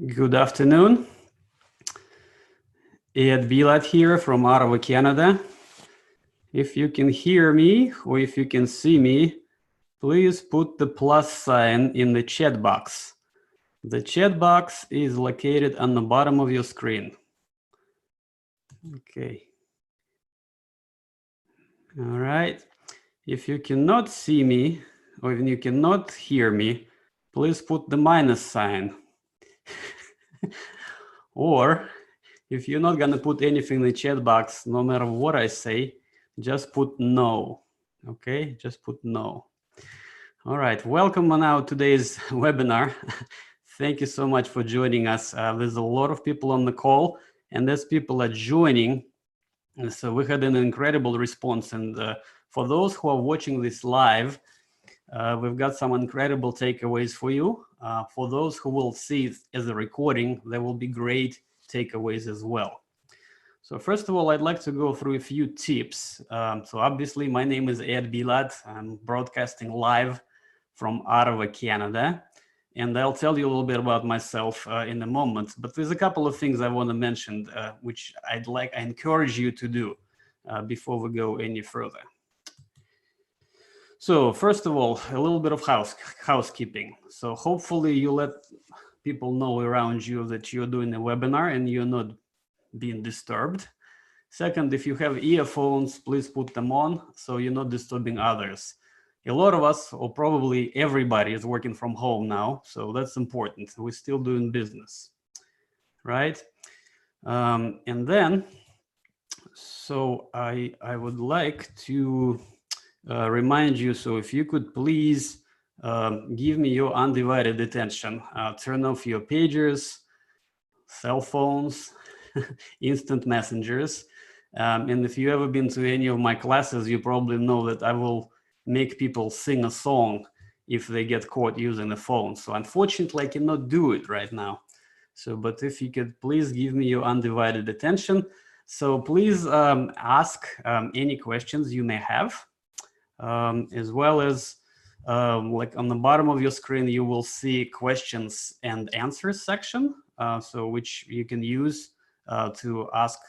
Good afternoon. Bilat here from Ottawa, Canada. If you can hear me or if you can see me, please put the plus sign in the chat box. The chat box is located on the bottom of your screen. Okay. All right. If you cannot see me or if you cannot hear me, please put the minus sign. Or if you're not gonna put anything in the chat box, no matter what I say, just put no, okay? Just put no. All right, welcome on our today's webinar. Thank you so much for joining us. There's a lot of people on the call, and as people are joining, so we had an incredible response. And for those who are watching this live, we've got some incredible takeaways for you. For those who will see it as a recording, there will be great takeaways as well. So first of all, I'd like to go through a few tips. So obviously, my name is Bilat. I'm broadcasting live from Ottawa, Canada. And I'll tell you a little bit about myself in a moment. But there's a couple of things I want to mention, which I encourage you to do before we go any further. So first of all, a little bit of housekeeping. So hopefully you let people know around you that you're doing a webinar and you're not being disturbed. Second, if you have earphones, please put them on so you're not disturbing others. A lot of us, or probably everybody, is working from home now, so that's important. We're still doing business, right? And then, so I would like to remind you, so if you could please give me your undivided attention, turn off your pagers, cell phones, instant messengers. And if you ever been to any of my classes, you probably know that I will make people sing a song if they get caught using the phone. So unfortunately, I cannot do it right now. So, but if you could please give me your undivided attention. So please ask any questions you may have, as well as like on the bottom of your screen, you will see questions and answers section, so which you can use to ask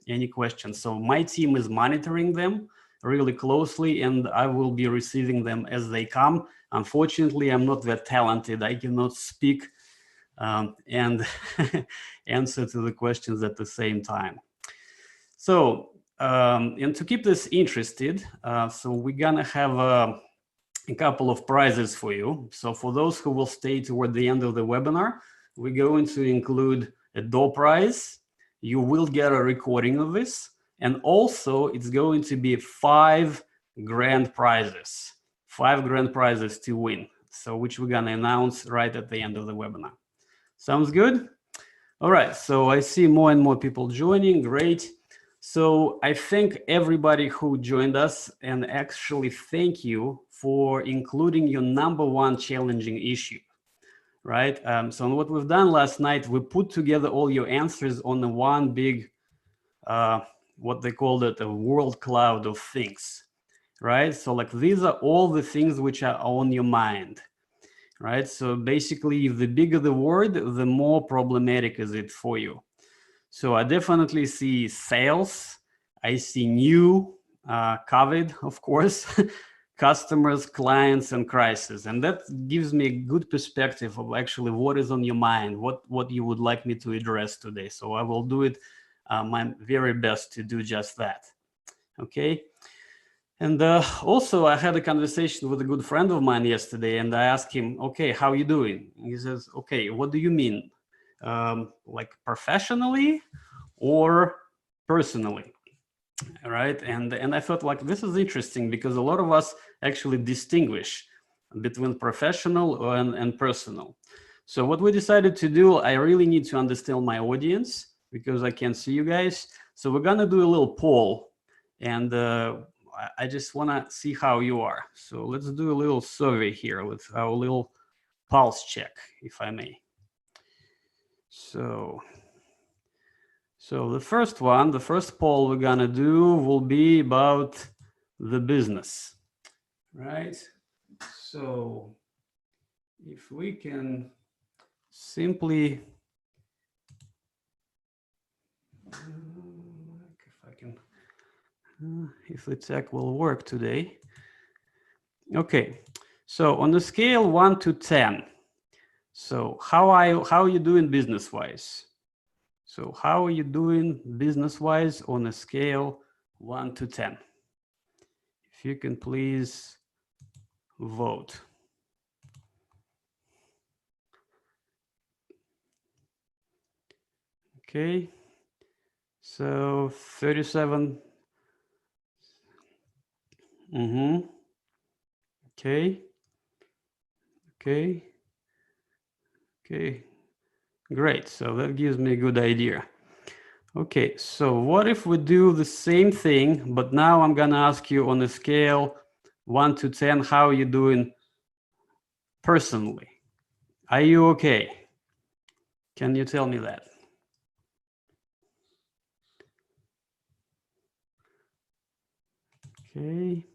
any questions. So my team is monitoring them really closely, and I will be receiving them as they come. Unfortunately, I'm not that talented. I cannot speak and answer to the questions at the same time. So, and to keep this interested, so we're gonna have a couple of prizes for you. So for those who will stay toward the end of the webinar, we're going to include a door prize. You will get a recording of this. And also it's going to be 5 grand prizes, 5 grand prizes to win. So which we're gonna announce right at the end of the webinar. Sounds good? All right, so I see more and more people joining, great. So I thank everybody who joined us, and actually thank you for including your #1 challenging issue, right? So what we've done last night, we put together all your answers on the one big, what they called it, a world cloud of things, right? So like these are all the things which are on your mind, right? So basically, the bigger the word, the more problematic is it for you. So I definitely see sales, I see new, COVID, of course, customers, clients, and crisis. And that gives me a good perspective of actually what is on your mind, what you would like me to address today. So I will do it my very best to do just that, okay? And also I had a conversation with a good friend of mine yesterday, and I asked him, okay, how are you doing? And he says, okay, what do you mean? Like professionally or personally, right? And I thought like this is interesting because a lot of us actually distinguish between professional and personal. So what we decided to do, I really need to understand my audience because I can't see you guys. So we're gonna do a little poll, and I just wanna see how you are. So let's do a little survey here with our little pulse check, if I may. So the first one, the first poll we're gonna do will be about the business, right? So if we can simply, if I can, if the tech will work today. Okay, so on a scale 1 to 10, so how are you doing business-wise? So how are you doing business-wise on a scale 1 to 10? If you can please vote. Okay, so 37. Okay, okay, okay, great. So that gives me a good idea. Okay, so what if we do the same thing, but now I'm gonna ask you on a scale 1 to 10, how are you doing personally? Are you okay? Can you tell me that? Okay,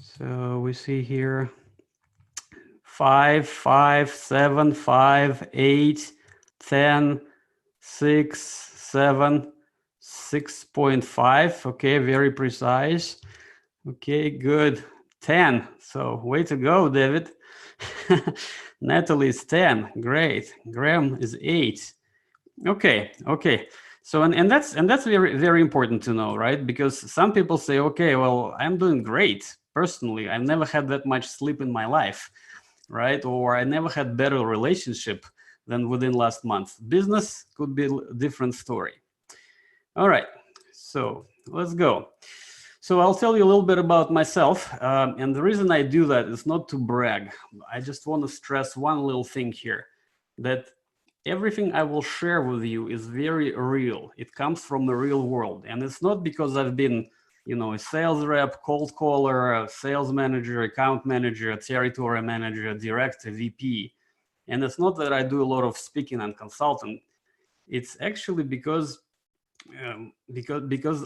so we see here 5, 5, 7, 5, 8, 10, 6, 7, 6.5. Okay, very precise. Okay, good. 10. So way to go, David. Natalie is 10. Great. Graham is 8. Okay, okay. So and that's very very important to know, right? Because some people say, okay, well, I'm doing great personally. I've never had that much sleep in my life, right? Or I never had better relationship than within last month. Business could be a different story. All right, so let's go. So I'll tell you a little bit about myself. And the reason I do that is not to brag. I just want to stress one little thing here, that everything I will share with you is very real. It comes from the real world. And it's not because I've been, a sales rep, cold caller, a sales manager, account manager, a territory manager, director, VP. And it's not that I do a lot of speaking and consulting. It's actually because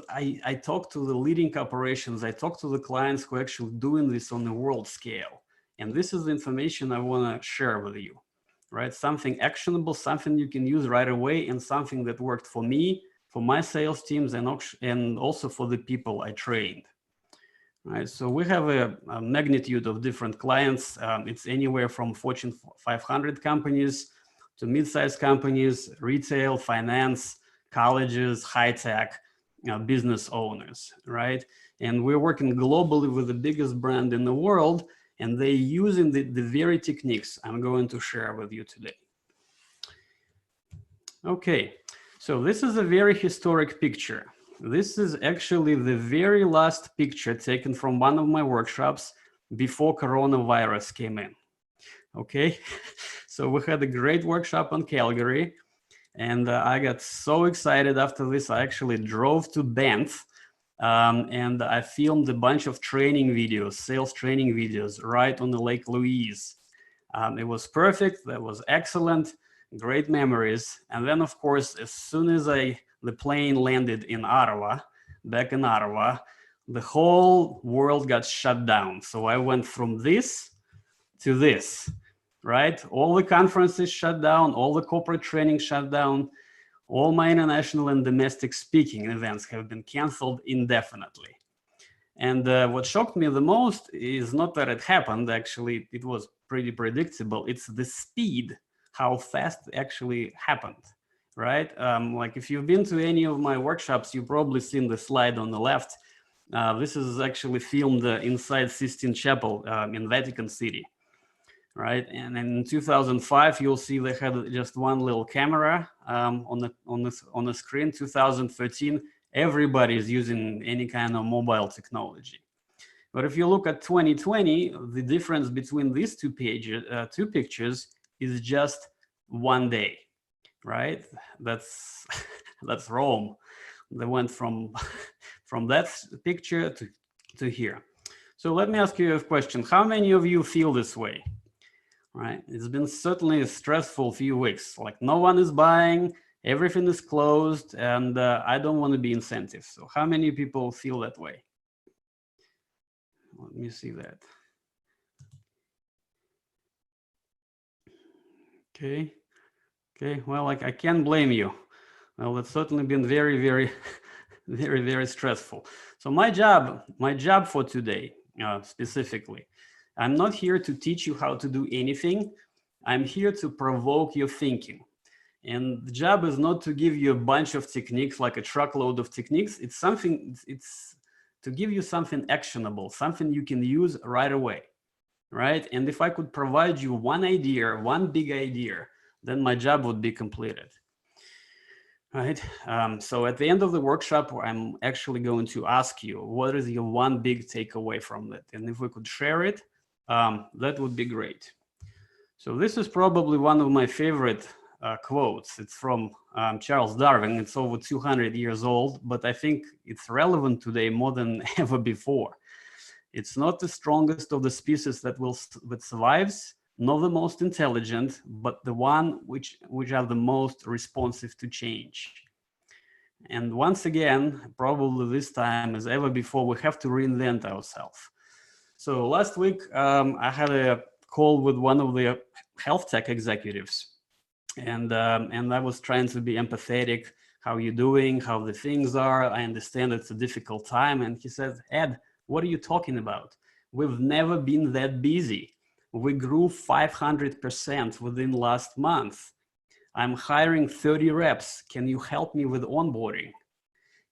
I talk to the leading corporations, I talk to the clients who are actually doing this on the world scale. And this is the information I want to share with you, right? Something actionable, something you can use right away, and something that worked for me, for my sales teams, and also for the people I trained. Right, so we have a magnitude of different clients. It's anywhere from Fortune 500 companies to mid-sized companies, retail, finance, colleges, high-tech, business owners, right? And we're working globally with the biggest brand in the world, and they're using the very techniques I'm going to share with you today. Okay, so this is a very historic picture. This is actually the very last picture taken from one of my workshops before coronavirus came in. Okay, so we had a great workshop on Calgary, and I got so excited after this. I actually drove to Banff, and I filmed a bunch of training videos, sales training videos, right on the Lake Louise. It was perfect. That was excellent. Great memories. And then, of course, as soon as the plane landed in Ottawa, back in Ottawa, the whole world got shut down. So I went from this to this, right? All the conferences shut down, all the corporate training shut down, all my international and domestic speaking events have been canceled indefinitely. And what shocked me the most is not that it happened, actually, it was pretty predictable. It's the speed, how fast it actually happened, right? Like if you've been to any of my workshops, you've probably seen the slide on the left. This is actually filmed inside Sistine Chapel in Vatican City, right? And in 2005, you'll see they had just one little camera on the screen. 2013, everybody is using any kind of mobile technology. But if you look at 2020, the difference between these two pictures is just one day, right? That's that's Rome. They went from from that picture to here. So let me ask you a question. How many of you feel this way? Right? It's been certainly a stressful few weeks. Like no one is buying, everything is closed, and I don't want to be incentive. So how many people feel that way? Let me see that. Okay. Okay, well, I can't blame you. Well, it's certainly been very, very, very stressful. So my job for today, specifically, I'm not here to teach you how to do anything. I'm here to provoke your thinking. And the job is not to give you a bunch of techniques, like a truckload of techniques. It's to give you something actionable, something you can use right away, right? And if I could provide you one idea, one big idea, then my job would be completed. Right. So at the end of the workshop, I'm actually going to ask you, what is your one big takeaway from that? And if we could share it, that would be great. So this is probably one of my favorite quotes. It's from Charles Darwin. It's over 200 years old, but I think it's relevant today more than ever before. It's not the strongest of the species that survives, not the most intelligent, but the one which are the most responsive to change. And once again, probably this time as ever before, we have to reinvent ourselves. So last week, I had a call with one of the health tech executives, and I was trying to be empathetic. How you doing? How the things are? I understand it's a difficult time. And he says, Ed, what are you talking about? We've never been that busy. We grew 500% within last month. I'm hiring 30 reps. Can you help me with onboarding?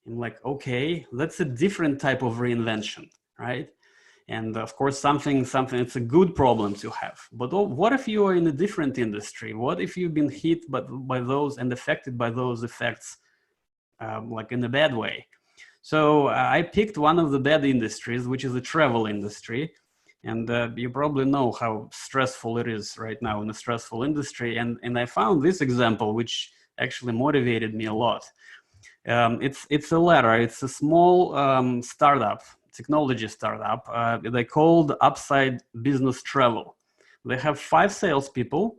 I'm like, okay, that's a different type of reinvention, right? And of course, something, it's a good problem to have. But what if you are in a different industry? What if you've been hit by those and affected by those effects, like in a bad way? So I picked one of the bad industries, which is the travel industry. And you probably know how stressful it is right now in a stressful industry. And I found this example, which actually motivated me a lot. It's a letter. It's a small startup, technology startup. They called Upside Business Travel. They have 5 salespeople,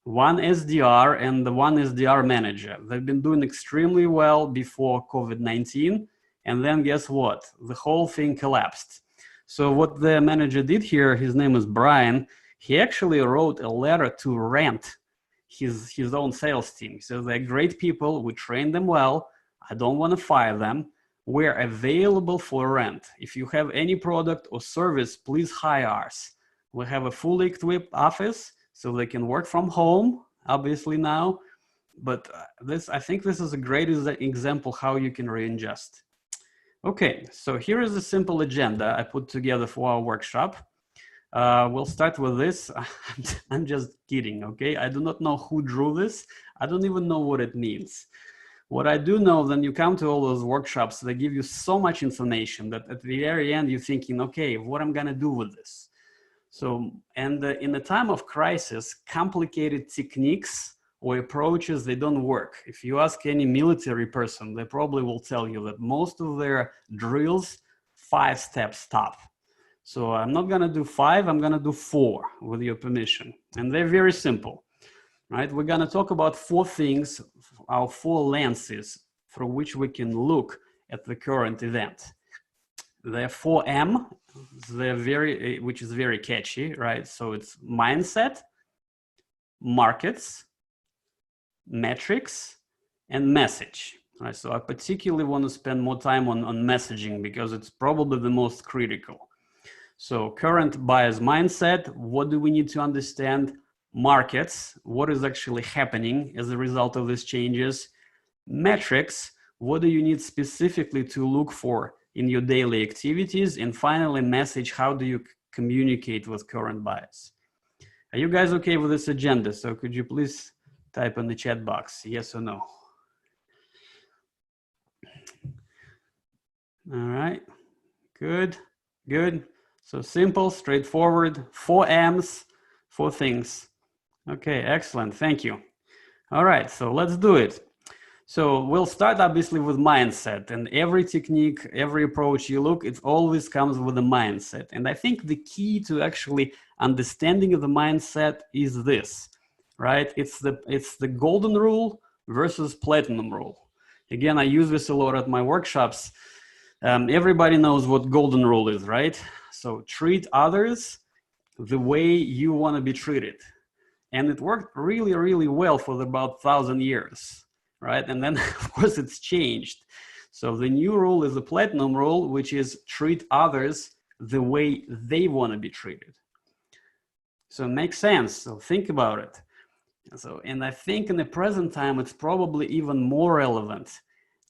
1 SDR, and the 1 SDR manager. They've been doing extremely well before COVID-19. And then guess what? The whole thing collapsed. So what the manager did here, his name is Brian, he actually wrote a letter to rent his own sales team. So they're great people. We train them well. I don't want to fire them. We're available for rent. If you have any product or service, please hire us. We have a fully equipped office so they can work from home, obviously now. But I think this is a great example how you can readjust. Okay, so here is a simple agenda I put together for our workshop. We'll start with this. I'm just kidding, okay? I do not know who drew this. I don't even know what it means. What I do know, then you come to all those workshops, they give you so much information that at the very end, you're thinking, okay, what am I gonna do with this? So, and in a time of crisis, complicated techniques or approaches, they don't work. If you ask any military person, they probably will tell you that most of their drills, 5 steps top. So I'm not gonna do 5, I'm gonna do 4 with your permission. And they're very simple, right? We're gonna talk about 4 things, our 4 lenses through which we can look at the current event. They're 4M, which is very catchy, right? So it's mindset, markets, metrics, and message. Right? So I particularly want to spend more time on messaging because it's probably the most critical. So current buyer's mindset, what do we need to understand? Markets, what is actually happening as a result of these changes? Metrics, what do you need specifically to look for in your daily activities? And finally, message, how do you communicate with current buyers? Are you guys okay with this agenda? So could you please type in the chat box, yes or no? All right, good. So simple, straightforward, 4 M's, 4 things. Okay, excellent, thank you. All right, so let's do it. So we'll start obviously with mindset, and every technique, every approach you look, it always comes with a mindset. And I think the key to actually understanding of the mindset is this, right? It's the golden rule versus platinum rule. Again, I use this a lot at my workshops. Everybody knows what golden rule is, right? So treat others the way you want to be treated. and it worked really, really well for about 1,000 years, right? And then of course it's changed. So the new rule is the platinum rule, which is treat others the way they want to be treated. So it makes sense. So think about it. So, and I think in the present time, it's probably even more relevant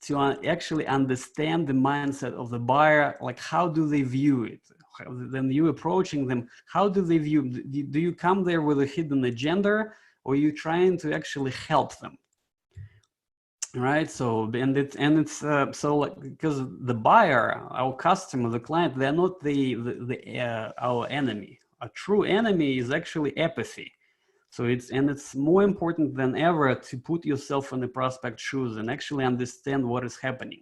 to actually understand the mindset of the buyer. Like, how do they view it? Then you approaching them, how do they view? Do you come there with a hidden agenda, or are you trying to actually help them? Right. So, and it's so like, because the buyer, our customer, the client, they're not our enemy. A true enemy is actually apathy. So it's more important than ever to put yourself in the prospect shoes and actually understand what is happening.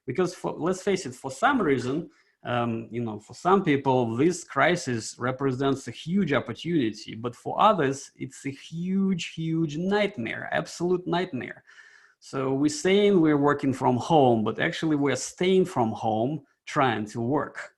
Because let's face it, for some reason, for some people, this crisis represents a huge opportunity, but for others, it's a huge, huge nightmare, absolute nightmare. So we're saying we're working from home, but actually we're staying from home trying to work.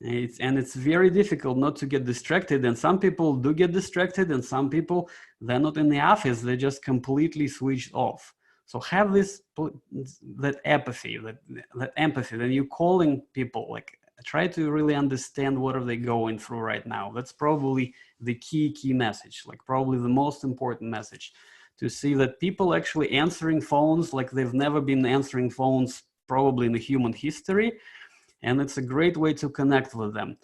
It's very difficult not to get distracted, and some people do get distracted, and some people, they're not in the office, they just completely switched off. So have that empathy, then you're calling people, like try to really understand what are they going through right now. That's probably the key message, like probably the most important message, to see that people actually answering phones like they've never been answering phones probably in the human history. And it's a great way to connect with them.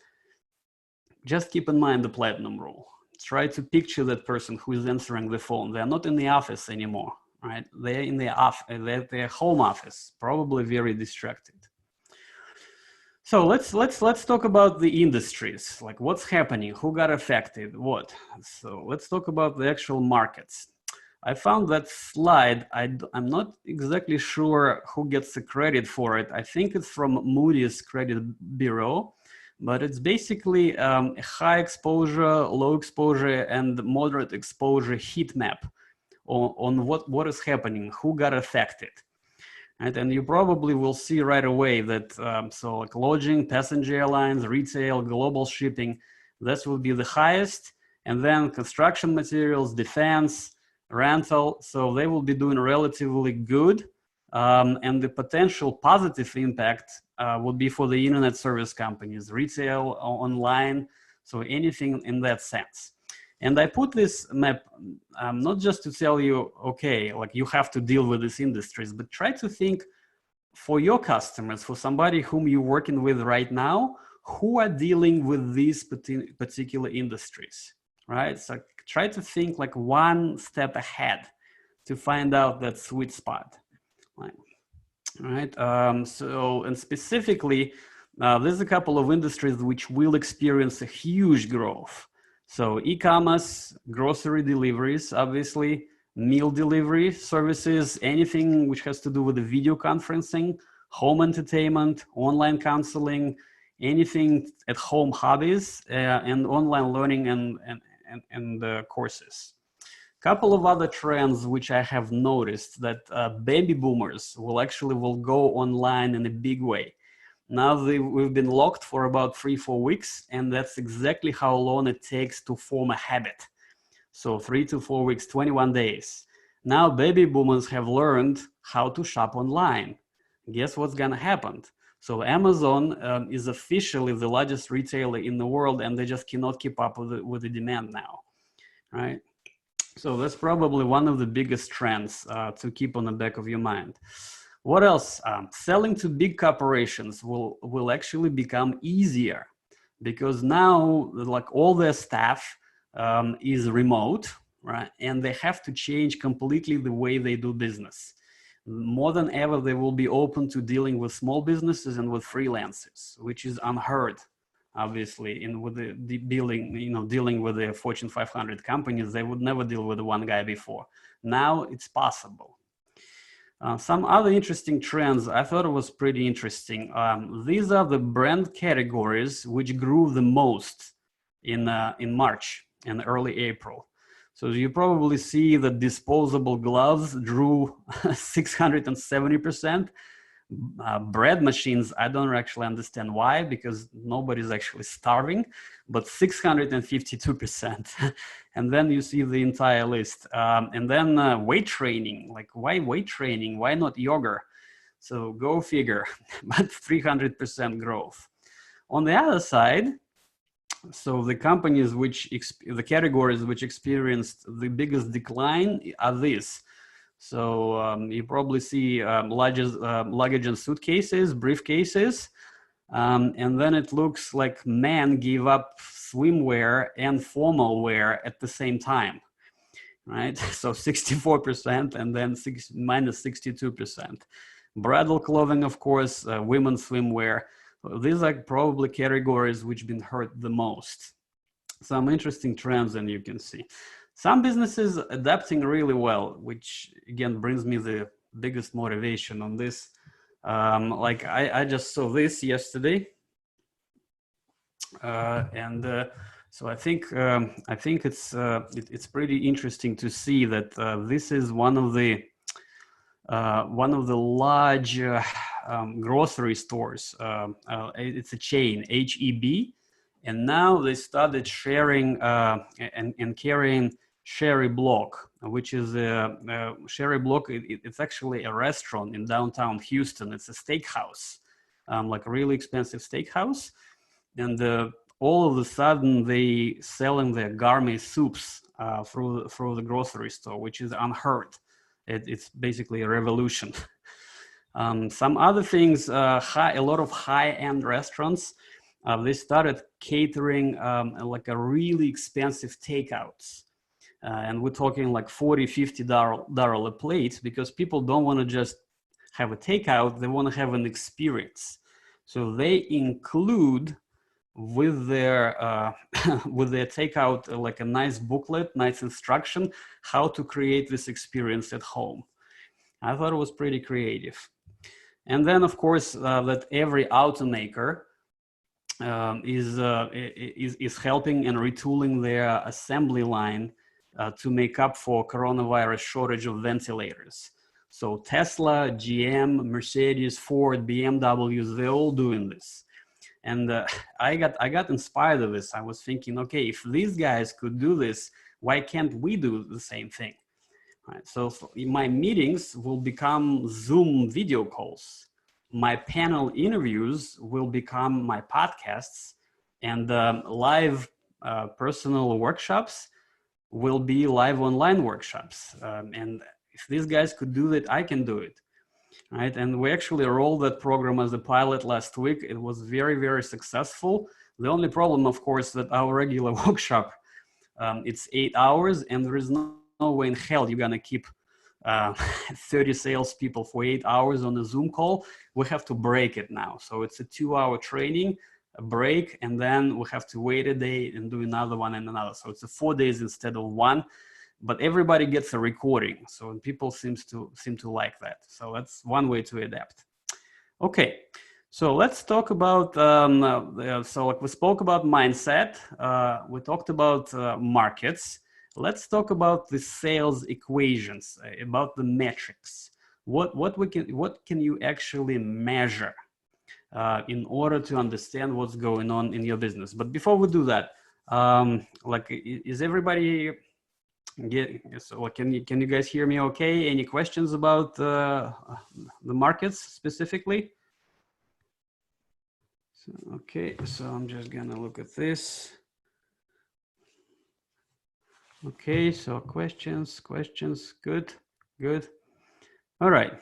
Just keep in mind the platinum rule. Try to picture that person who is answering the phone. They're not in the office anymore, right? They're in their home office, probably very distracted. So let's talk about the industries, like what's happening, who got affected, what. So let's talk about the actual markets. I found that slide. I'm not exactly sure who gets the credit for it. I think it's from Moody's Credit Bureau, but it's basically a high exposure, low exposure, and moderate exposure heat map on what is happening, who got affected. Right? And you probably will see right away that so like lodging, passenger airlines, retail, global shipping, this will be the highest, and then construction materials, defense, rental, so they will be doing relatively good, and the potential positive impact would be for the internet service companies, retail, online, so anything in that sense. And I put this map not just to tell you, okay, like you have to deal with these industries, but try to think for your customers, for somebody whom you're working with right now, who are dealing with these particular industries, right? So try to think like one step ahead to find out that sweet spot, right? So, and specifically, there's a couple of industries which will experience a huge growth. So e-commerce, grocery deliveries, obviously, meal delivery services, anything which has to do with the video conferencing, home entertainment, online counseling, anything at home hobbies, and online learning and courses. Couple of other trends which I have noticed that baby boomers will go online in a big way. Now we've been locked for about 3-4 weeks, and that's exactly how long it takes to form a habit. So 3 to 4 weeks, 21 days. Now baby boomers have learned how to shop online. Guess what's gonna happen? So Amazon is officially the largest retailer in the world, and they just cannot keep up with the demand now, right? So that's probably one of the biggest trends to keep on the back of your mind. What else? Selling to big corporations will actually become easier, because now like all their staff is remote, right? And they have to change completely the way they do business. More than ever, they will be open to dealing with small businesses and with freelancers, which is unheard, obviously, with the dealing with the Fortune 500 companies. They would never deal with one guy before. Now it's possible. Some other interesting trends, I thought it was pretty interesting. These are the brand categories which grew the most in March and early April. So you probably see that disposable gloves drew 670%, Bread machines, I don't actually understand why, because nobody's actually starving, but 652%. And then you see the entire list. And then weight training, like why weight training? Why not yoga? So go figure, but 300% growth. On the other side, so the companies the categories which experienced the biggest decline are these. So you probably see luggage and suitcases, briefcases, and then it looks like men give up swimwear and formal wear at the same time, right? So 64% and then minus 62%. Bridal clothing, of course, women's swimwear. These are probably categories which been hurt the most. Some interesting trends, and you can see some businesses adapting really well, which again brings me the biggest motivation on this. Like I just saw this yesterday, so I think it's pretty interesting to see that this is one of the large grocery stores. It's a chain, HEB, and now they started sharing and carrying Sherry Block, which is a Sherry Block. It's actually a restaurant in downtown Houston. It's a steakhouse, like a really expensive steakhouse. And all of a sudden they selling their gourmet soups through the grocery store, which is unheard. It's basically a revolution. Some other things, a lot of high-end restaurants, they started catering like a really expensive takeouts. And we're talking like $40–50 a plate, because people don't want to just have a takeout, they want to have an experience. So they include with their takeout like a nice booklet, nice instruction, how to create this experience at home. I thought it was pretty creative. And then of course that every automaker is helping and retooling their assembly line to make up for coronavirus shortage of ventilators. So Tesla, GM, Mercedes, Ford, BMWs, they're all doing this. And I got inspired of this. I was thinking, okay, if these guys could do this, why can't we do the same thing? Right. So my meetings will become Zoom video calls. My panel interviews will become my podcasts, and live personal workshops will be live online workshops. And if these guys could do it, I can do it. Right. And we actually rolled that program as a pilot last week. It was very, very successful. The only problem, of course, that our regular workshop, it's 8 hours, and there is no way in hell you're going to keep 30 salespeople for 8 hours on a Zoom call. We have to break it now. So it's a 2-hour training, a break, and then we have to wait a day and do another one and another. So it's a 4 days instead of 1. But everybody gets a recording, so people seem to like that. So that's one way to adapt. Okay, so let's talk about. So like we spoke about mindset, we talked about markets. Let's talk about the sales equations, about the metrics. What can you actually measure in order to understand what's going on in your business? But before we do that, like is everybody? So can you guys hear me okay? Any questions about the markets specifically? So, okay, so I'm just gonna look at this. Okay, so questions, good. All right.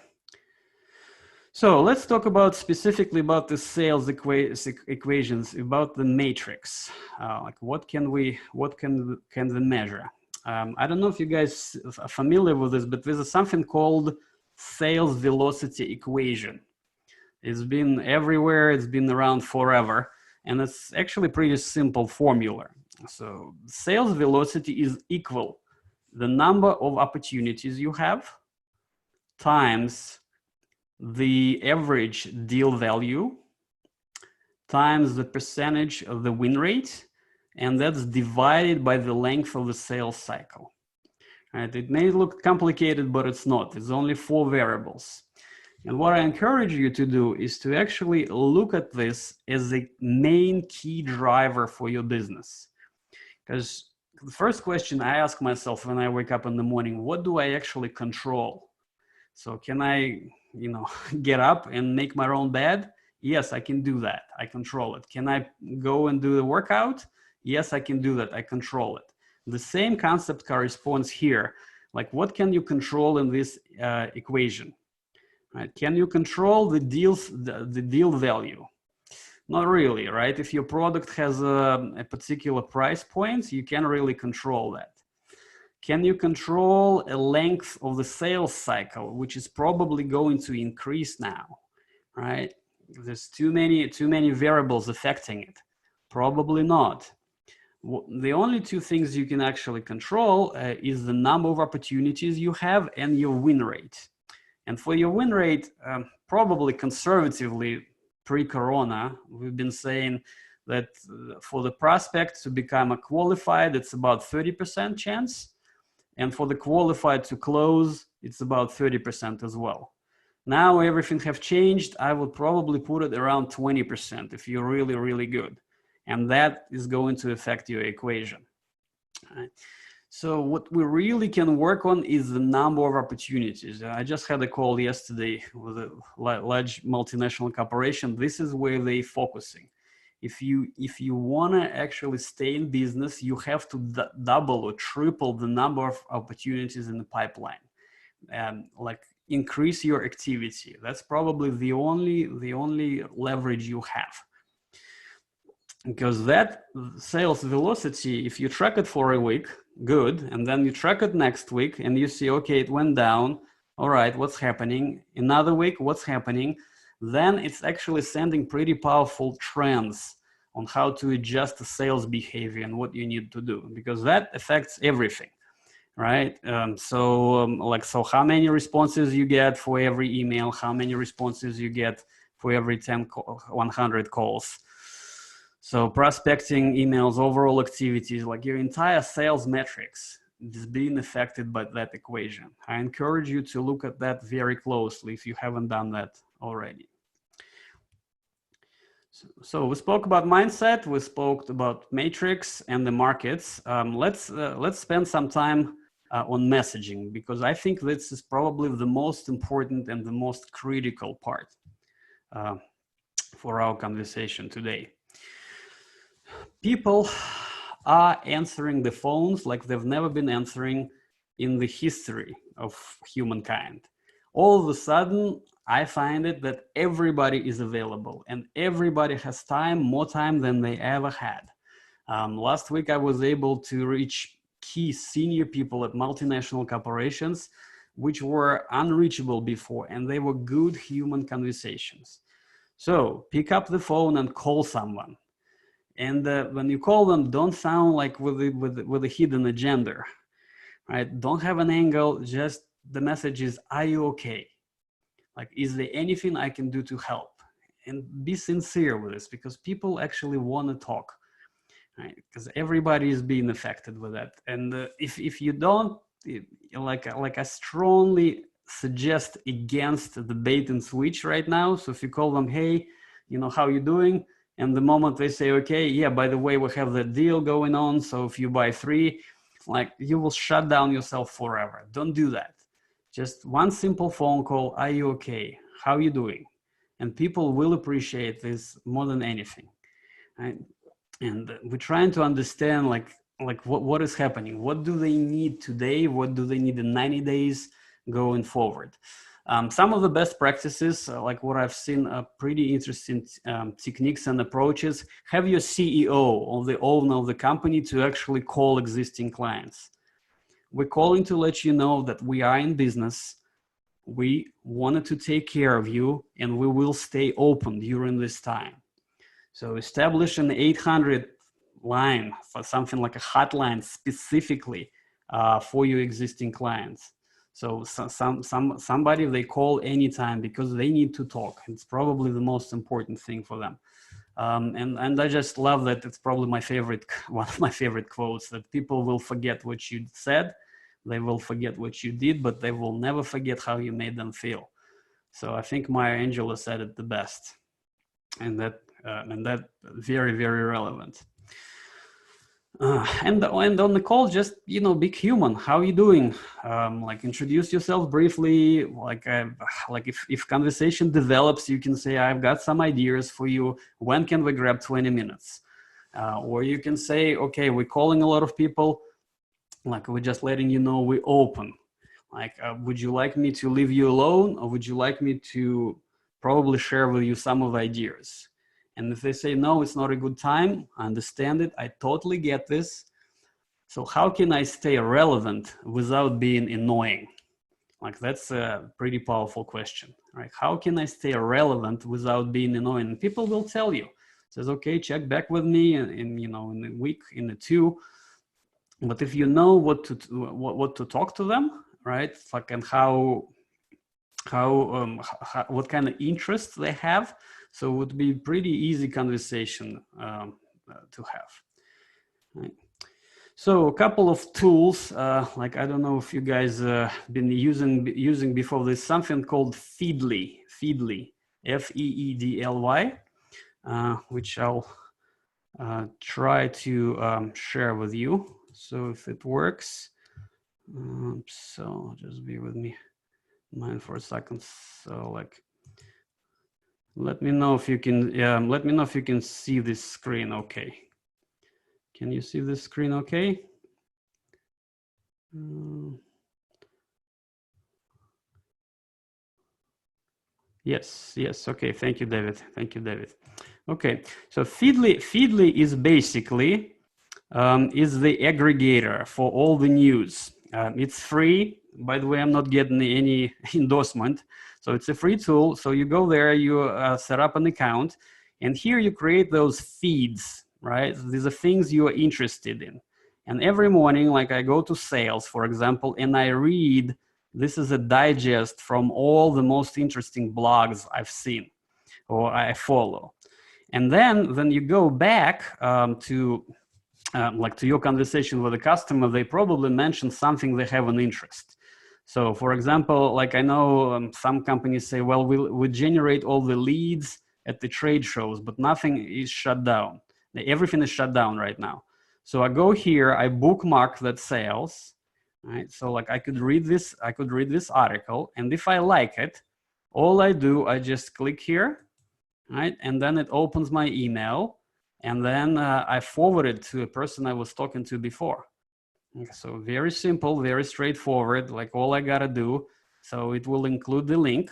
So let's talk about specifically about the sales equations, about the matrix. Like what can we measure? I don't know if you guys are familiar with this, but there's something called sales velocity equation. It's been everywhere, it's been around forever, and it's actually a pretty simple formula. So sales velocity is equal the number of opportunities you have times the average deal value times the percentage of the win rate, and that's divided by the length of the sales cycle. Right? It may look complicated, but it's not. It's only 4 variables. And what I encourage you to do is to actually look at this as a main key driver for your business. Because the first question I ask myself when I wake up in the morning, what do I actually control? So can I, get up and make my own bed? Yes, I can do that. I control it. Can I go and do the workout? Yes, I can do that. I control it. The same concept corresponds here. Like, what can you control in this equation? Right? Can you control the deal value? Not really, right? If your product has a particular price point, you can't really control that. Can you control a length of the sales cycle, which is probably going to increase now, right? There's too many variables affecting it. Probably not. The only two things you can actually control is the number of opportunities you have and your win rate. And for your win rate, probably conservatively pre-corona, we've been saying that for the prospect to become a qualified, it's about 30% chance. And for the qualified to close, it's about 30% as well. Now everything have changed. I would probably put it around 20% if you're really, really good. And that is going to affect your equation. Right. So what we really can work on is the number of opportunities. I just had a call yesterday with a large multinational corporation. This is where they're focusing. If you want to actually stay in business, you have to double or triple the number of opportunities in the pipeline, and like increase your activity. That's probably the only leverage you have. Because that sales velocity, if you track it for a week, good, and then you track it next week and you see, okay, it went down. All right, what's happening? Another week, what's happening? Then it's actually sending pretty powerful trends on how to adjust the sales behavior and what you need to do, because that affects everything, right? So how many responses you get for every email, how many responses you get for every 100 calls. So prospecting, emails, overall activities, like your entire sales metrics is being affected by that equation. I encourage you to look at that very closely if you haven't done that already. So we spoke about mindset, we spoke about matrix and the markets. Let's spend some time on messaging, because I think this is probably the most important and the most critical part for our conversation today. People are answering the phones like they've never been answering in the history of humankind. All of a sudden, I find it that everybody is available and everybody has time, more time than they ever had. Last week, I was able to reach key senior people at multinational corporations, which were unreachable before, and they were good human conversations. So pick up the phone and call someone. And when you call them, don't sound like with a hidden agenda, right? Don't have an angle. Just the message is, are you okay? Like, is there anything I can do to help? And be sincere with this, because people actually want to talk, right? Because everybody is being affected with that. And if you don't, like I strongly suggest against the bait and switch right now. So if you call them, hey, how you doing? And the moment they say, okay, yeah, by the way, we have that deal going on, so if you buy 3, like, you will shut down yourself forever. Don't do that. Just one simple phone call. Are you okay? How are you doing? And people will appreciate this more than anything. Right? And we're trying to understand like what is happening. What do they need today? What do they need in 90 days going forward? Some of the best practices, like what I've seen, are pretty interesting techniques and approaches. Have your CEO or the owner of the company to actually call existing clients. We're calling to let you know that we are in business. We wanted to take care of you, and we will stay open during this time. So establish an 800 line for something like a hotline specifically for your existing clients. So somebody they call anytime because they need to talk. It's probably the most important thing for them. And I just love that. It's probably my favorite, one of my favorite quotes, that people will forget what you said, they will forget what you did, but they will never forget how you made them feel. So I think Maya Angelou said it the best, and that very, very relevant. And on the call, just, you know, be human. How are you doing? Like, introduce yourself briefly. Like if conversation develops, you can say, I've got some ideas for you. When can we grab 20 minutes? Or you can say, okay, we're calling a lot of people. Like, we're just letting you know we're open. Like, would you like me to leave you alone, or would you like me to probably share with you some of the ideas? And if they say, no, it's not a good time, I understand it, I totally get this. So how can I stay relevant without being annoying? Like, that's a pretty powerful question, right? How can I stay relevant without being annoying? And people will tell you, says, okay, check back with me in you know, in a week, in a two. But if you know what to talk to them, right? Like, and what kind of interests they have. So it would be pretty easy conversation to have. Right. So a couple of tools, like, I don't know if you guys been using before. There's something called Feedly, F-E-E-D-L-Y, which I'll try to share with you. So if it works, so just be with me, mind for a second. So, like, let me know if you can. Let me know if you can see this screen. Okay. Can you see this screen? Okay. Yes. Yes. Okay. Thank you, David. Thank you, David. Okay. So Feedly is basically is the aggregator for all the news. It's free. By the way, I'm not getting any endorsement. So it's a free tool. So you go there, you set up an account, and here you create those feeds, right? These are things you are interested in. And every morning, like, I go to sales, for example, and I read, this is a digest from all the most interesting blogs I've seen or I follow. And then you go back to like, to your conversation with the customer, they probably mention something they have an interest. So, for example, like, I know some companies say, well, we generate all the leads at the trade shows, but nothing is shut down. Everything is shut down right now. So I go here, I bookmark that sales, right? So, like, I could read this article, and if I like it, all I do, I just click here, right? And then it opens my email, and then I forward it to a person I was talking to before. Okay, so very simple, very straightforward, like, all I gotta do. So it will include the link,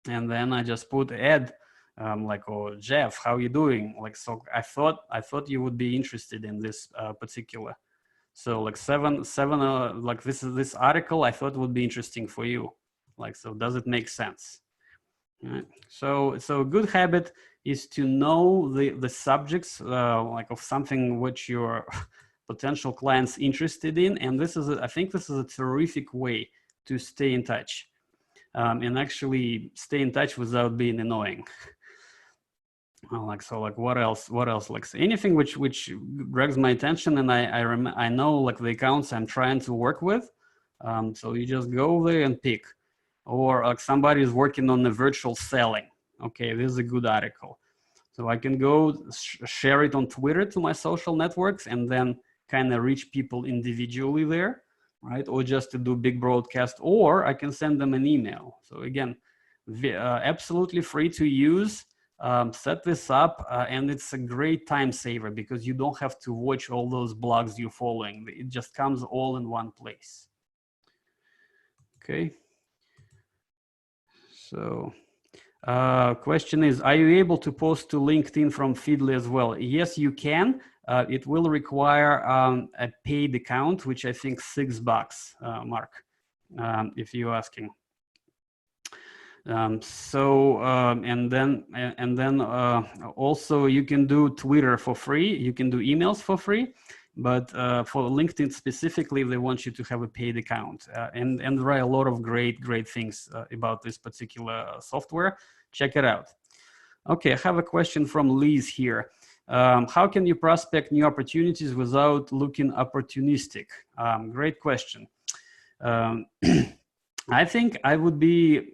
and then I just put add, like, oh, Jeff, how you doing? Like, so I thought you would be interested in this particular. So, like, seven, like, this article I thought would be interesting for you. Like, so does it make sense? Right. So a good habit is to know the subjects, like, of something which your potential clients interested in, and I think this is a terrific way to stay in touch, and actually stay in touch without being annoying. Like, so, like, what else? Like, so anything which drags my attention, and I know, like, the accounts I'm trying to work with. So you just go there and pick. Or, like, somebody is working on the virtual selling. Okay, this is a good article. So I can go share it on Twitter to my social networks, and then kind of reach people individually there, right? Or just to do big broadcast, or I can send them an email. So again, absolutely free to use. Set this up, and it's a great time saver because you don't have to watch all those blogs you're following. It just comes all in one place. Okay. So question is, are you able to post to LinkedIn from Feedly as well? Yes, you can. It will require a paid account, which I think $6, Mark, if you're asking. And then also you can do Twitter for free. You can do emails for free. But for LinkedIn specifically, they want you to have a paid account. And there are a lot of great things about this particular software. Check it out. Okay, I have a question from Liz here. How can you prospect new opportunities without looking opportunistic? Great question. I think I would be,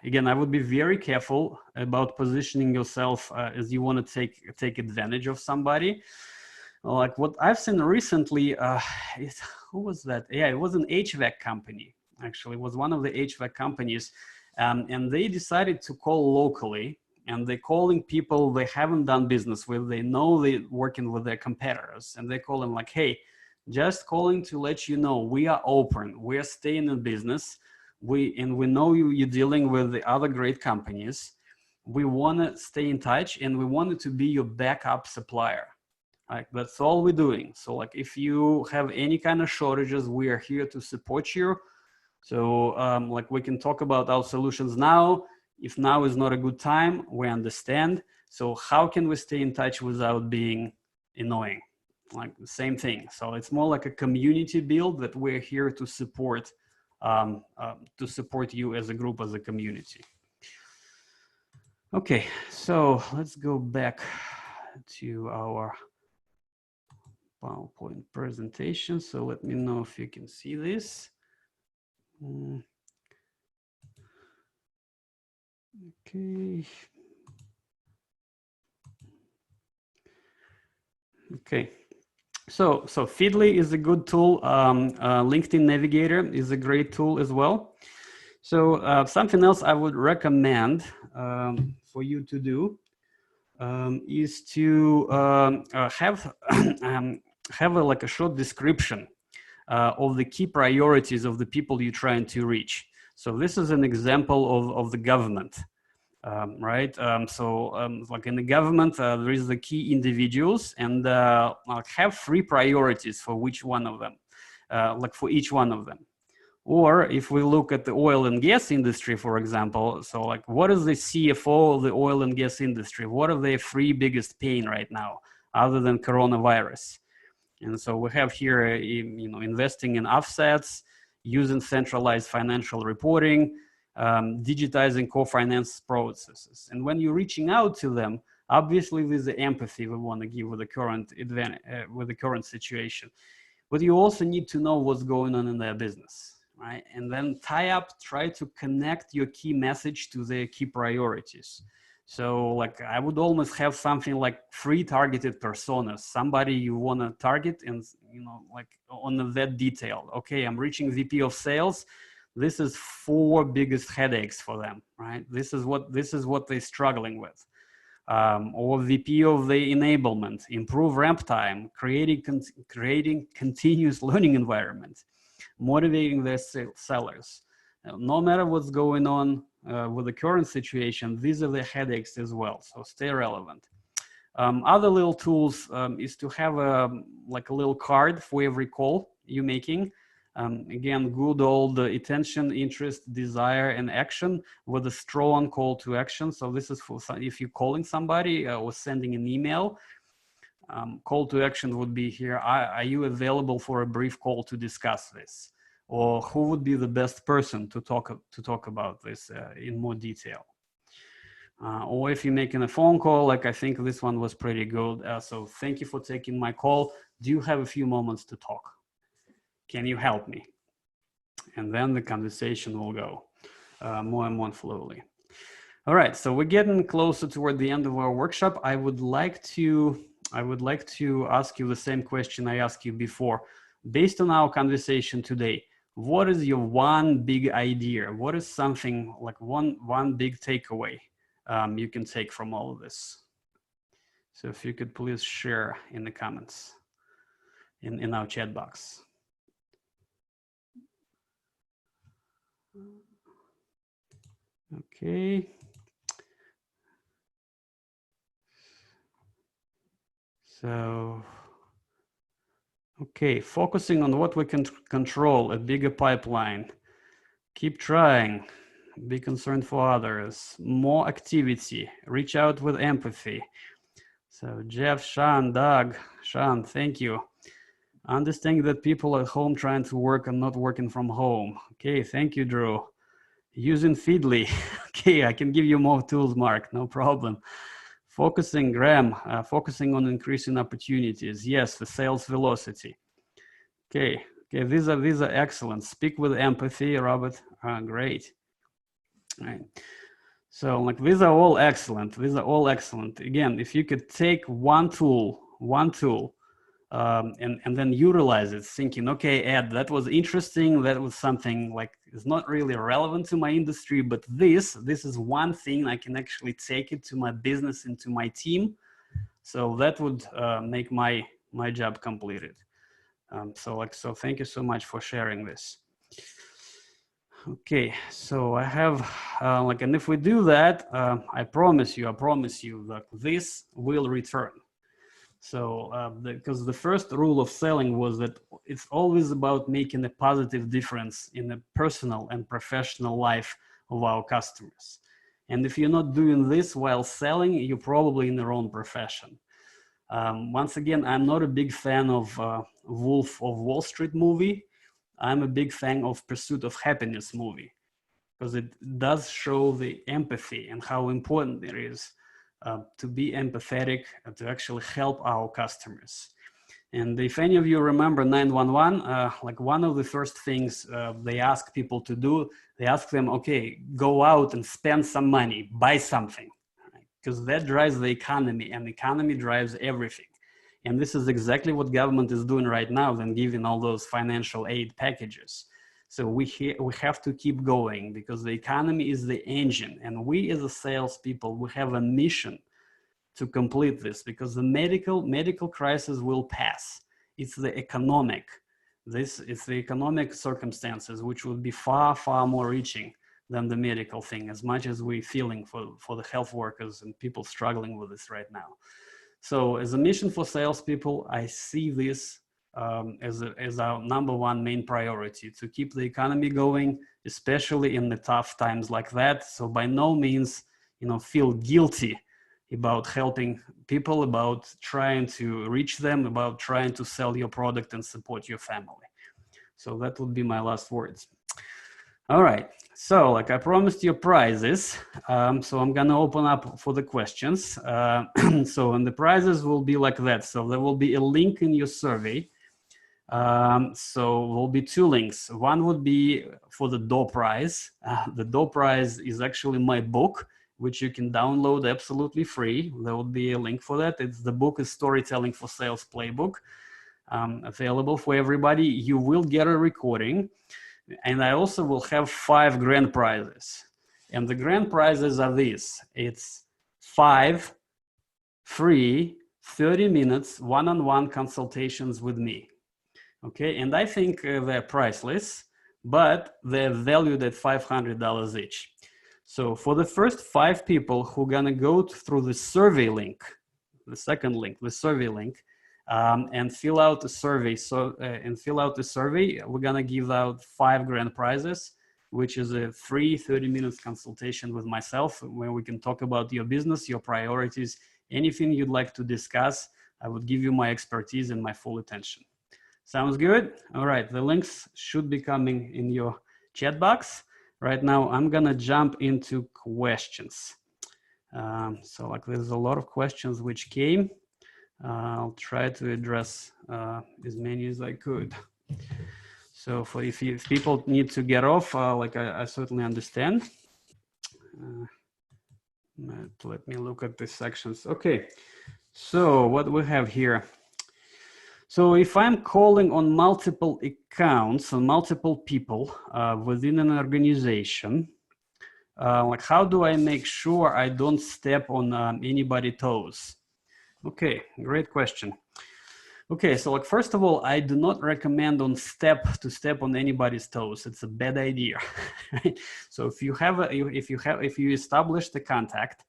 again, I would be very careful about positioning yourself as you want to take advantage of somebody. Like what I've seen recently, who was that? Yeah, it was an HVAC company. Actually, it was one of the HVAC companies, and they decided to call locally. And they're calling people they haven't done business with. They know they're working with their competitors, and they call them like, "Hey, just calling to let you know we are open. We are staying in business. We know you're dealing with the other great companies. We want to stay in touch, and we wanted to be your backup supplier." Like that's all we're doing. So like if you have any kind of shortages, we are here to support you. So like we can talk about our solutions now. If now is not a good time, we understand. So how can we stay in touch without being annoying? Like the same thing. So it's more like a community build that we're here to support you as a group, as a community. Okay, so let's go back to our PowerPoint presentation. So let me know if you can see this. Okay. Okay. So Feedly is a good tool. LinkedIn Navigator is a great tool as well. So something else I would recommend for you to do is to have like a short description of the key priorities of the people you're trying to reach. So this is an example of the government. Right? Like in the government, there is the key individuals, and have 3 priorities for which one of them, like for each one of them. Or if we look at the oil and gas industry, for example, so like what is the CFO of the oil and gas industry? What are their 3 biggest pain right now, other than coronavirus? And so we have here, investing in offsets, using centralized financial reporting, digitizing core finance processes. And when you're reaching out to them, obviously there's the empathy we want to give with the current situation, but you also need to know what's going on in their business, right? And then try to connect your key message to their key priorities. So like I would almost have something like 3 targeted personas, somebody you want to target, and like on that detail. Okay, I'm reaching VP of sales. This is 4 biggest headaches for them, right? This is what they're struggling with. Or VP of the enablement, improve ramp time, creating continuous learning environment, motivating their sellers. No matter what's going on with the current situation, these are the headaches as well. So stay relevant. Other little tools is to have like a little card for every call you're making. Again, good old attention, interest, desire, and action with a strong call to action. So this is for if you're calling somebody or sending an email. Call to action would be here. Are you available for a brief call to discuss this? Or who would be the best person to talk about this in more detail? Or if you're making a phone call, like I think this one was pretty good. So thank you for taking my call. Do you have a few moments to talk? Can you help me? And then the conversation will go more and more fluently. All right, so we're getting closer toward the end of our workshop. I would like to ask you the same question I asked you before. Based on our conversation today, what is your one big idea? What is something like one big takeaway you can take from all of this? So if you could please share in the comments in our chat box. Okay. So, okay, focusing on what we can control, a bigger pipeline. Keep trying, be concerned for others, more activity, reach out with empathy. So Jeff, Sean, Doug, Sean, thank you. Understanding that people at home trying to work and not working from home. Okay, thank you, Drew. Using Feedly. Okay, I can give you more tools, Mark, no problem. Focusing, Graham, focusing on increasing opportunities. Yes, the sales velocity. Okay, Okay, these are excellent. Speak with empathy, Robert. Great. All right. So like these are all excellent. These are all excellent. Again, if you could take one tool, and then utilize it, thinking, okay, Ed, that was interesting. That was something like is not really relevant to my industry, but this is one thing I can actually take it to my business and to my team. So that would make my job completed. So thank you so much for sharing this. Okay, so I have and if we do that, I promise you that this will return. So because the first rule of selling was that it's always about making a positive difference in the personal and professional life of our customers. And if you're not doing this while selling, you're probably in the wrong profession. Once again, I'm not a big fan of Wolf of Wall Street movie. I'm a big fan of Pursuit of Happiness movie, because it does show the empathy and how important it is to be empathetic and to actually help our customers. And if any of you remember 911, like one of the first things they ask people to do, they ask them, okay, go out and spend some money, buy something, because that drives the economy, and the economy drives everything. And this is exactly what government is doing right now, then giving all those financial aid packages. So we have to keep going, because the economy is the engine, and we as a salespeople, we have a mission to complete this, because the medical crisis will pass. It's the economic circumstances which would be far more reaching than the medical thing, as much as we're feeling for the health workers and people struggling with this right now. So as a mission for salespeople, I see this as our number one main priority, to keep the economy going, especially in the tough times like that. So by no means, feel guilty about helping people, about trying to reach them, about trying to sell your product and support your family. So that would be my last words. All right, so like I promised you prizes, so I'm gonna open up for the questions. So and the prizes will be like that. So there will be a link in your survey. So there will be two links. One would be for the door prize. The door prize is actually my book, which you can download absolutely free. There will be a link for that. The book is Storytelling for Sales Playbook, available for everybody. You will get a recording. And I also will have 5 grand prizes. And the grand prizes are these. It's 5 free 30 minutes one-on-one consultations with me. Okay, and I think they're priceless, but they're valued at $500 each. So for the first 5 people who are gonna go through the survey link, the second link, the survey link, and fill out the survey. We're gonna give out 5 grand prizes, which is a free 30 minutes consultation with myself, where we can talk about your business, your priorities, anything you'd like to discuss. I would give you my expertise and my full attention. Sounds good? All right, the links should be coming in your chat box. Right now, I'm gonna jump into questions. So like there's a lot of questions which came. I'll try to address as many as I could. So if people need to get off, I certainly understand. Let me look at the sections. Okay, so what we have here. So if I'm calling on multiple accounts, on multiple people within an organization, like how do I make sure I don't step on anybody's toes? Okay, great question. Okay, so like first of all, I do not recommend to step on anybody's toes. It's a bad idea. So if you establish the contact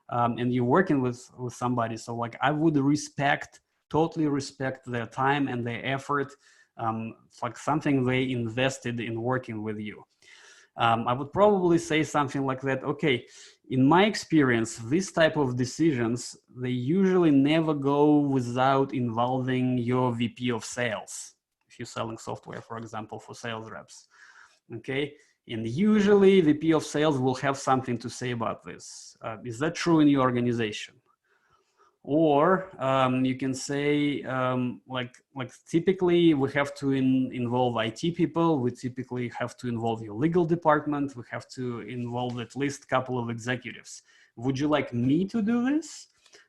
and you're working with somebody, so like I would totally respect their time and their effort. It's like something they invested in working with you. I would probably say something like that. Okay, in my experience, this type of decisions, they usually never go without involving your VP of sales. If you're selling software, for example, for sales reps, okay? And usually VP of sales will have something to say about this. Is that true in your organization? Or you can say like typically we have to involve IT people. We typically have to involve your legal department. We have to involve at least a couple of executives. Would you like me to do this?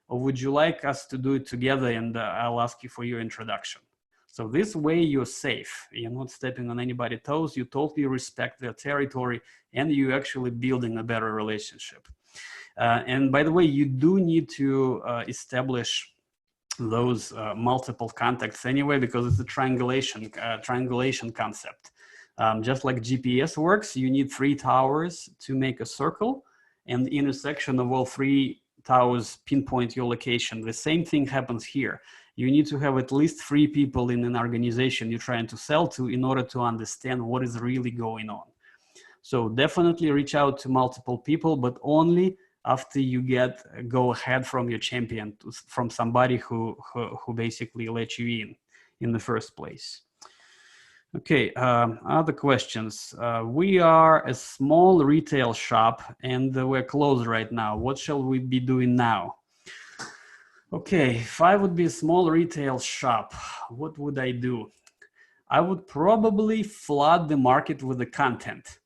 Or would you like us to do it together, and I'll ask you for your introduction? So this way you're safe. You're not stepping on anybody's toes. You totally respect their territory, and you're actually building a better relationship. And by the way, you do need to establish those multiple contacts anyway, because it's a triangulation concept. Just like GPS works, you need 3 towers to make a circle, and the intersection of all 3 towers pinpoint your location. The same thing happens here. You need to have at least 3 people in an organization you're trying to sell to in order to understand what is really going on. So definitely reach out to multiple people, but only after you get a go ahead from your champion, from somebody who basically let you in the first place. Okay, other questions. We are a small retail shop and we're closed right now. What shall we be doing now? Okay, if I would be a small retail shop, what would I do? I would probably flood the market with the content,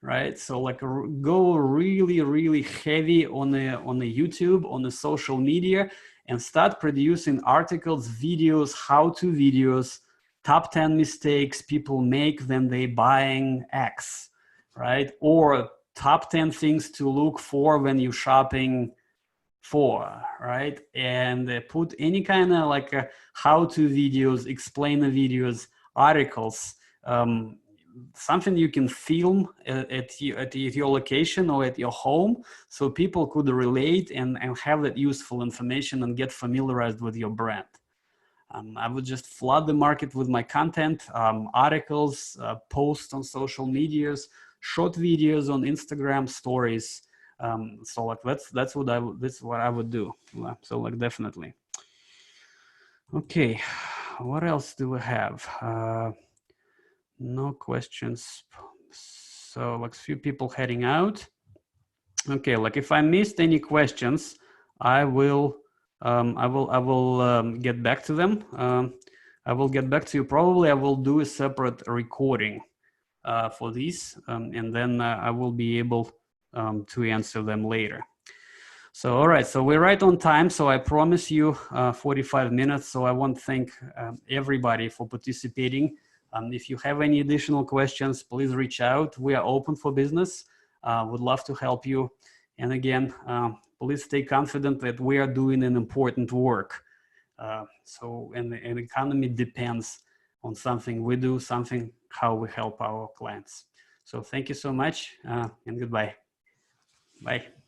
right? So like go really heavy on the YouTube, on the social media, and start producing articles, videos, how-to videos, top 10 mistakes people make when they buying X, right? Or top 10 things to look for when you're shopping for, right? And put any kind of like how-to videos, explainer videos, articles, something you can film at your location or at your home, so people could relate and have that useful information and get familiarized with your brand. I would just flood the market with my content, articles, posts on social medias, short videos on Instagram stories. So like that's what I would do. So like definitely. Okay, what else do we have? No questions. So like few people heading out. Okay, like if I missed any questions, I will get back to them. I will get back to you. Probably I will do a separate recording for these, and then I will be able to answer them later. So, all right, so we're right on time. So I promise you 45 minutes. So I want to thank everybody for participating. If you have any additional questions, please reach out. We are open for business. Would love to help you. And again, please stay confident that we are doing an important work. So, and the economy depends on something we do, something how we help our clients. So thank you so much and goodbye. Bye.